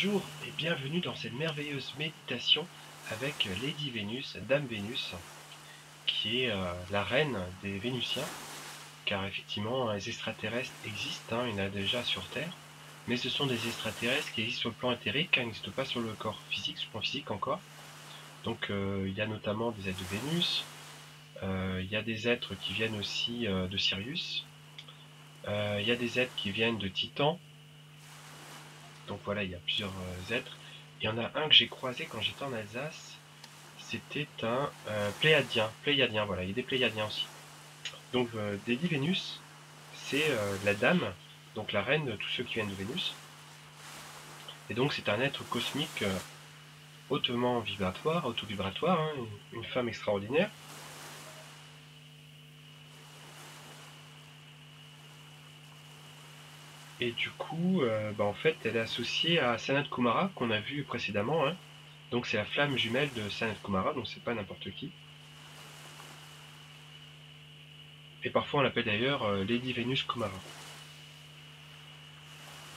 Bonjour et bienvenue dans cette merveilleuse méditation avec Lady Vénus, Dame Vénus, qui est la reine des Vénusiens, car effectivement les extraterrestres existent, il y en a déjà sur Terre, mais ce sont des extraterrestres qui existent sur le plan éthérique, qui n'existent pas sur le corps physique, sur le plan physique encore. Donc il y a notamment des êtres de Vénus, il y a des êtres qui viennent aussi de Sirius, il y a des êtres qui viennent de Titan. Donc voilà, il y a plusieurs êtres. Il y en a un que j'ai croisé quand j'étais en Alsace. C'était un Pléiadien. Pléiadien, voilà, il y a des Pléiadiens aussi. Donc Lady Vénus, c'est la dame, donc la reine de tous ceux qui viennent de Vénus. Et donc c'est un être cosmique hautement vibratoire, auto-vibratoire, une femme extraordinaire. Et du coup, en fait, elle est associée à Sanat Kumara, qu'on a vu précédemment. Donc c'est la flamme jumelle de Sanat Kumara, donc c'est pas n'importe qui. Et parfois on l'appelle d'ailleurs Lady Vénus Kumara.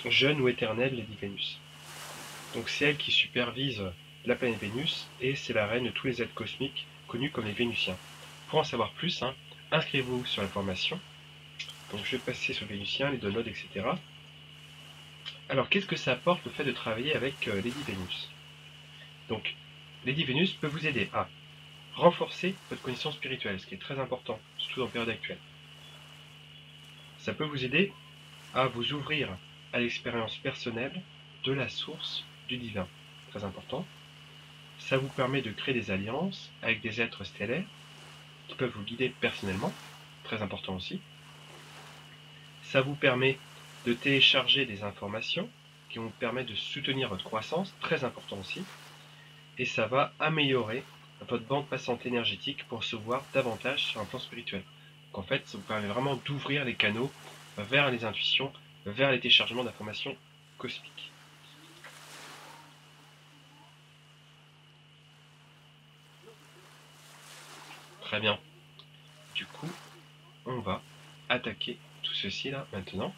Jeune ou éternelle Lady Vénus. Donc c'est elle qui supervise la planète Vénus et c'est la reine de tous les êtres cosmiques connus comme les Vénusiens. Pour en savoir plus, inscrivez-vous sur la formation. Donc je vais passer sur les Vénusiens, les downloads, etc. Alors qu'est-ce que ça apporte le fait de travailler avec Lady Vénus? Donc Lady Vénus peut vous aider à renforcer votre connaissance spirituelle, ce qui est très important, surtout dans la période actuelle. Ça peut vous aider à vous ouvrir à l'expérience personnelle de la source du divin. Très important. Ça vous permet de créer des alliances avec des êtres stellaires qui peuvent vous guider personnellement. Très important aussi. Ça vous permet de télécharger des informations qui vont vous permettre de soutenir votre croissance. Très important aussi. Et ça va améliorer votre bande passante énergétique pour se voir davantage sur un plan spirituel. Donc en fait, ça vous permet vraiment d'ouvrir les canaux vers les intuitions, vers les téléchargements d'informations cosmiques. Très bien. Du coup, on va attaquer tout ceci là maintenant.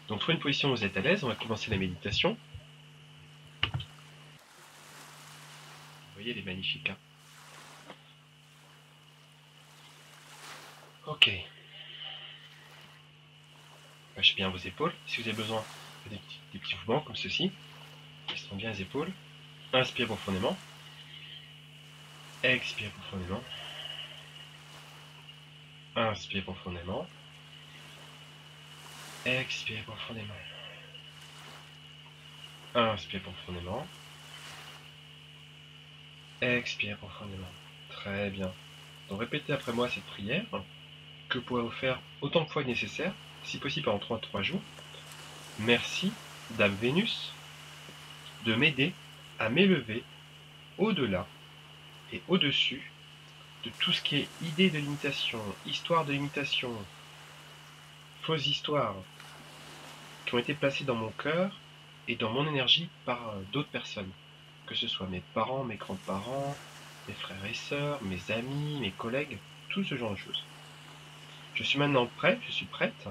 Donc trouvez une position où vous êtes à l'aise, on va commencer la méditation. Vous voyez, elle est magnifique. Ok. Lâchez bien vos épaules. Si vous avez besoin des petits mouvements comme ceci, restons bien les épaules. Inspirez profondément. Expirez profondément. Inspirez profondément. Expirez profondément. Inspirez profondément. Expirez profondément. Très bien. Donc répétez après moi cette prière que vous pourrez vous faire autant de fois que nécessaire, si possible pendant 3 jours. Merci, Dame Vénus, de m'aider à m'élever au-delà et au-dessus de tout ce qui est idée de limitation, histoire de limitation, fausses histoires qui ont été placées dans mon cœur et dans mon énergie par d'autres personnes, que ce soit mes parents, mes grands-parents, mes frères et sœurs, mes amis, mes collègues, tout ce genre de choses. Je suis maintenant prêt, je suis prête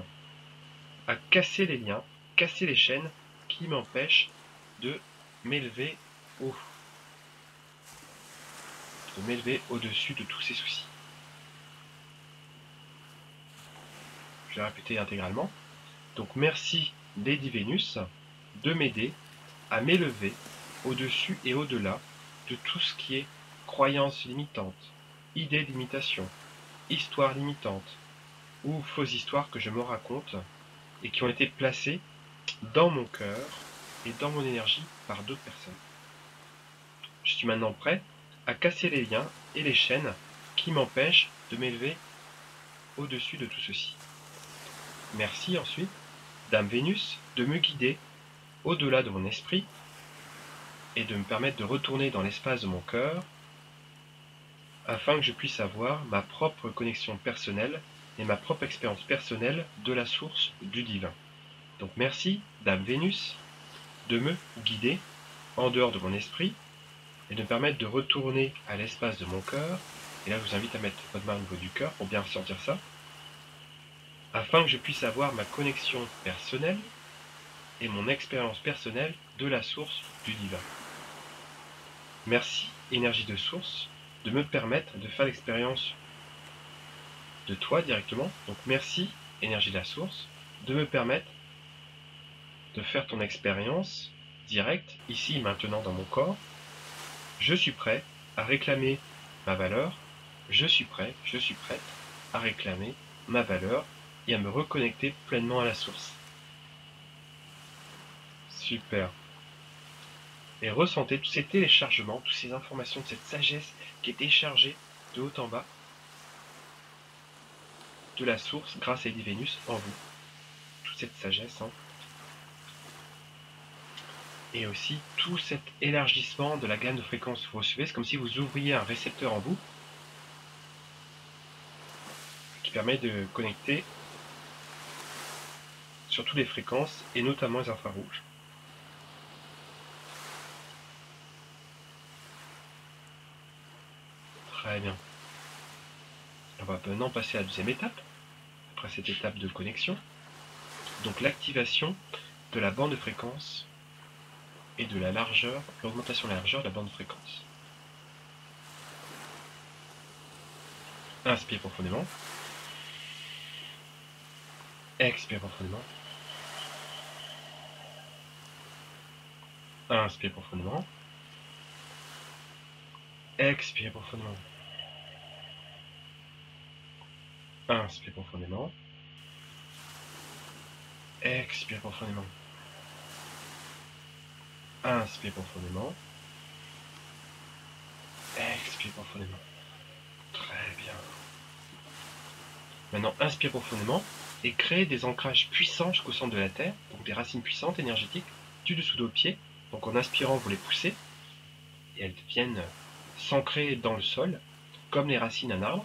à casser les liens, casser les chaînes qui m'empêchent de m'élever au-dessus de tous ces soucis. Je vais répéter intégralement. Donc merci Lady Vénus de m'aider à m'élever au-dessus et au-delà de tout ce qui est croyances limitantes, idées de limitation, histoires limitantes ou fausses histoires que je me raconte et qui ont été placées dans mon cœur et dans mon énergie par d'autres personnes. Je suis maintenant prêt à casser les liens et les chaînes qui m'empêchent de m'élever au-dessus de tout ceci. Merci ensuite, Dame Vénus, de me guider au-delà de mon esprit et de me permettre de retourner dans l'espace de mon cœur afin que je puisse avoir ma propre connexion personnelle et ma propre expérience personnelle de la source du divin. Donc merci, Dame Vénus, de me guider en dehors de mon esprit et de me permettre de retourner à l'espace de mon cœur. Et là, je vous invite à mettre votre main au niveau du cœur pour bien ressentir ça, afin que je puisse avoir ma connexion personnelle et mon expérience personnelle de la source du divin. Merci, énergie de source, de me permettre de faire l'expérience de toi directement. Donc merci, énergie de la source, de me permettre de faire ton expérience directe, ici, maintenant, dans mon corps. Je suis prêt à réclamer ma valeur. Je suis prête à réclamer ma valeur et à me reconnecter pleinement à la source. Super. Et ressentez tous ces téléchargements, toutes ces informations, cette sagesse qui est déchargée de haut en bas de la source grâce à Lady Vénus en vous. Toute cette sagesse, hein. Et aussi tout cet élargissement de la gamme de fréquences que vous recevez. C'est comme si vous ouvriez un récepteur en vous qui permet de connecter sur toutes les fréquences et notamment les infrarouges. Très bien. On va maintenant passer à la deuxième étape, après cette étape de connexion. Donc l'activation de la bande de fréquence et de la largeur, l'augmentation de la largeur de la bande de fréquence. Inspire profondément. Expire profondément. Inspire profondément. Expire profondément. Inspire profondément. Expire profondément. Inspire profondément. Expire profondément. Très bien. Maintenant, inspire profondément et crée des ancrages puissants jusqu'au centre de la Terre, donc des racines puissantes, énergétiques, du dessous de vos pieds. Donc en inspirant, vous les poussez et elles viennent s'ancrer dans le sol, comme les racines d'un arbre.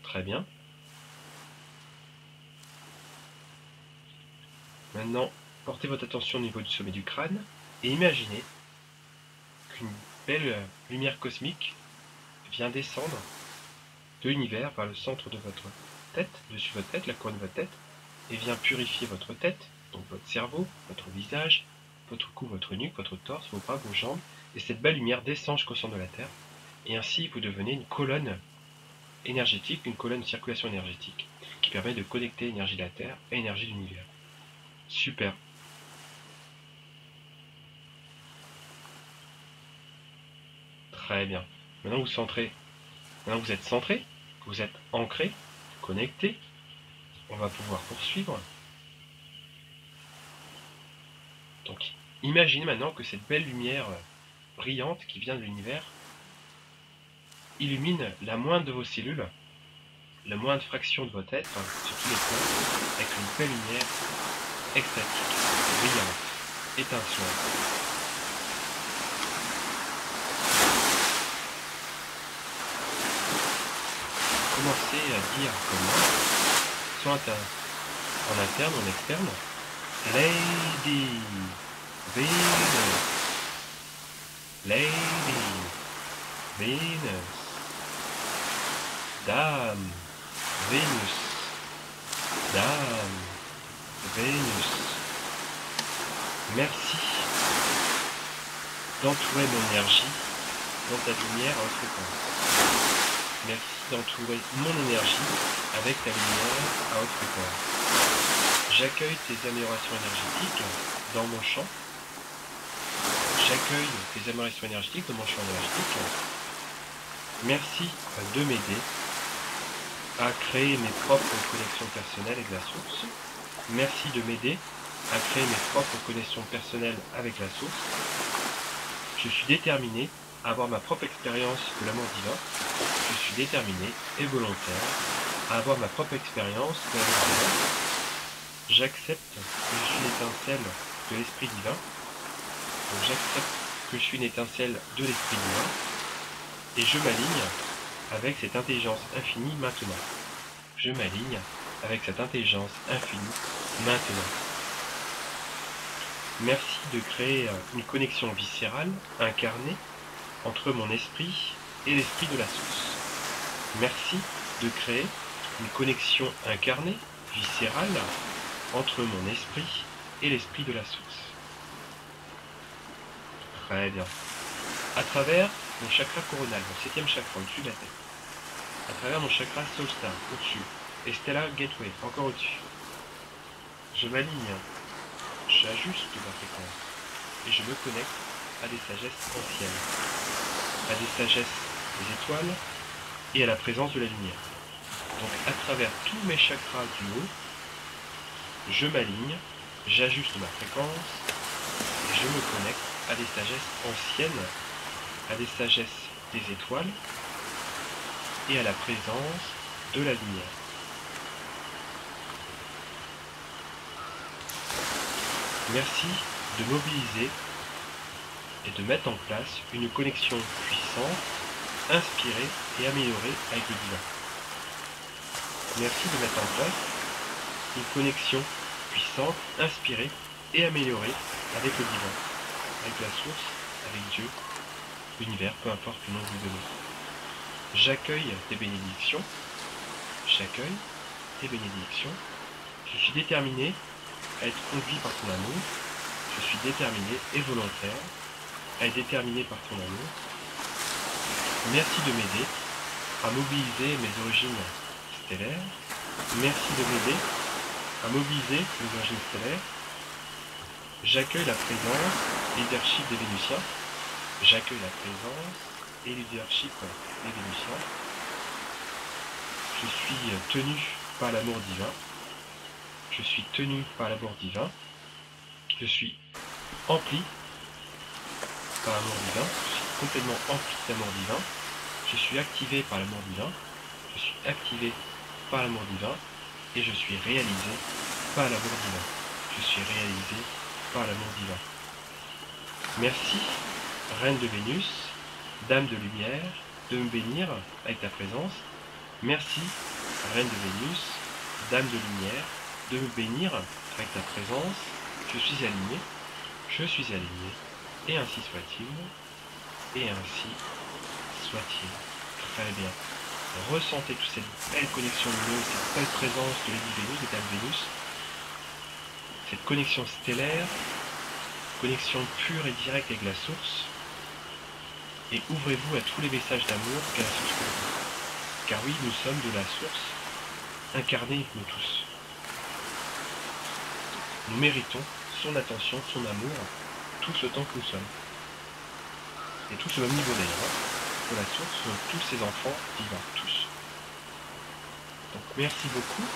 Très bien. Maintenant, portez votre attention au niveau du sommet du crâne et imaginez qu'une belle lumière cosmique vient descendre de l'univers vers le centre de votre tête, dessus votre tête, la couronne de votre tête, et vient purifier votre tête, donc votre cerveau, votre visage, votre cou, votre nuque, votre torse, vos bras, vos jambes, et cette belle lumière descend jusqu'au centre de la Terre, et ainsi vous devenez une colonne énergétique, une colonne de circulation énergétique, qui permet de connecter l'énergie de la Terre et l'énergie de l'univers. Super. Très bien. Maintenant vous centrez. Maintenant vous êtes centré, vous êtes ancré, connecté. On va pouvoir poursuivre. Donc, imaginez maintenant que cette belle lumière brillante qui vient de l'univers illumine la moindre de vos cellules, la moindre fraction de votre être, sur tous les points, avec une belle lumière extatique, brillante, étincelante. Commencez à dire comment, soit en interne ou en externe, Lady Venus, Lady Venus, Dame Vénus, Dame Vénus. Merci d'entourer mon énergie dans ta lumière en fréquence. Merci d'entourer mon énergie avec ta lumière à haute fréquence. J'accueille tes améliorations énergétiques dans mon champ. J'accueille tes améliorations énergétiques dans mon champ énergétique. Merci de m'aider à créer mes propres connexions personnelles avec la source. Merci de m'aider à créer mes propres connexions personnelles avec la source. Je suis déterminé à avoir ma propre expérience de l'amour divin. Je suis déterminé et volontaire à avoir ma propre expérience de l'amour divin. J'accepte que je suis une étincelle de l'esprit divin. Donc j'accepte que je suis une étincelle de l'esprit divin. Et je m'aligne avec cette intelligence infinie maintenant. Je m'aligne avec cette intelligence infinie maintenant. Merci de créer une connexion viscérale, incarnée, entre mon esprit et l'esprit de la source. Merci de créer une connexion incarnée, viscérale, entre mon esprit et l'esprit de la source. Très bien. À travers mon chakra coronal, mon 7e chakra au-dessus de la tête. À travers mon chakra Soul Star au-dessus. Et Stellar Gateway encore au-dessus. Je m'aligne, j'ajuste ma fréquence et je me connecte à des sagesses anciennes, à des sagesses des étoiles et à la présence de la lumière. Donc à travers tous mes chakras du haut, je m'aligne, j'ajuste ma fréquence et je me connecte à des sagesses anciennes, à des sagesses des étoiles et à la présence de la lumière. Merci de mobiliser et de mettre en place une connexion puissante, inspirée et améliorée avec le divin. Merci de mettre en place une connexion puissante, inspirée et améliorée avec le divin, avec la source, avec Dieu, l'univers, peu importe le nom que vous donnez. J'accueille tes bénédictions, j'accueille tes bénédictions, je suis déterminé à être conduit par ton amour, je suis déterminé et volontaire à être déterminé par ton amour. Merci de m'aider à mobiliser mes origines stellaires. Merci de m'aider à mobiliser mes origines stellaires. J'accueille la présence et leadership des Vénusiens. J'accueille la présence et leadership des Vénusiens. Je suis tenu par l'amour divin. Je suis tenu par l'amour divin. Je suis empli par l'amour divin. Je suis complètement empli d'amour divin. Je suis activé par l'amour divin. Je suis activé par l'amour divin. Et je suis réalisé par l'amour divin. Je suis réalisé par l'amour divin. Merci, Reine de Vénus, Dame de lumière, de me bénir avec ta présence. Merci, Reine de Vénus, Dame de lumière, de me bénir avec ta présence. Je suis aligné, et ainsi soit-il, et ainsi soit-il. Très bien. Ressentez toute cette belle connexion lumineuse, cette belle présence de Lady Vénus, de Dame Vénus, cette connexion stellaire, connexion pure et directe avec la source, et ouvrez-vous à tous les messages d'amour qu'a la source pour vous. Car oui, nous sommes de la source, incarnés nous tous. Nous méritons son attention, son amour, tous autant que nous sommes. Et tous au même niveau d'ailleurs. Pour la source, tous ces enfants divins, tous. Donc merci beaucoup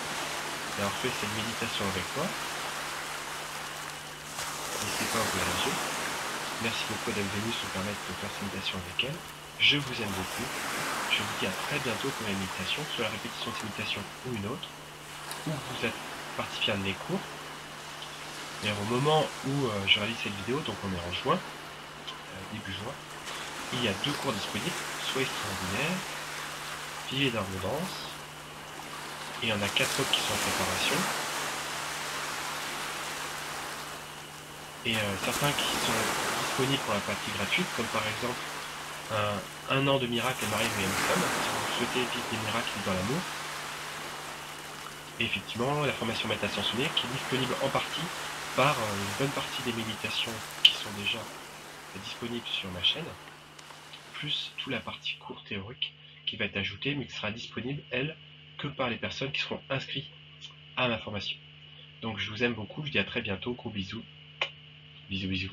d'avoir fait cette méditation avec moi. N'hésitez pas à ouvrir les yeux. Merci beaucoup à Dame Vénus de me permettre de faire cette méditation avec elle. Je vous aime beaucoup. Je vous dis à très bientôt pour une méditation, soit la répétition de cette méditation ou une autre, ou vous êtes participé à un de mes cours. Mais au moment où je réalise cette vidéo, donc on est en juin, début juin, il y a 2 cours disponibles, soit extraordinaire, pilier d'abondance, et il y en a 4 autres qui sont en préparation. Et certains qui sont disponibles pour la partie gratuite, comme par exemple un an de miracle et Marie William Femme, si vous souhaitez vivre des miracles dans l'amour. Et effectivement, la formation Maître Ascensionné qui est disponible en partie par une bonne partie des méditations qui sont déjà disponibles sur ma chaîne, plus toute la partie cours théorique qui va être ajoutée, mais qui sera disponible, elle, que par les personnes qui seront inscrites à ma formation. Donc je vous aime beaucoup, je vous dis à très bientôt, gros bisous. Bisous bisous.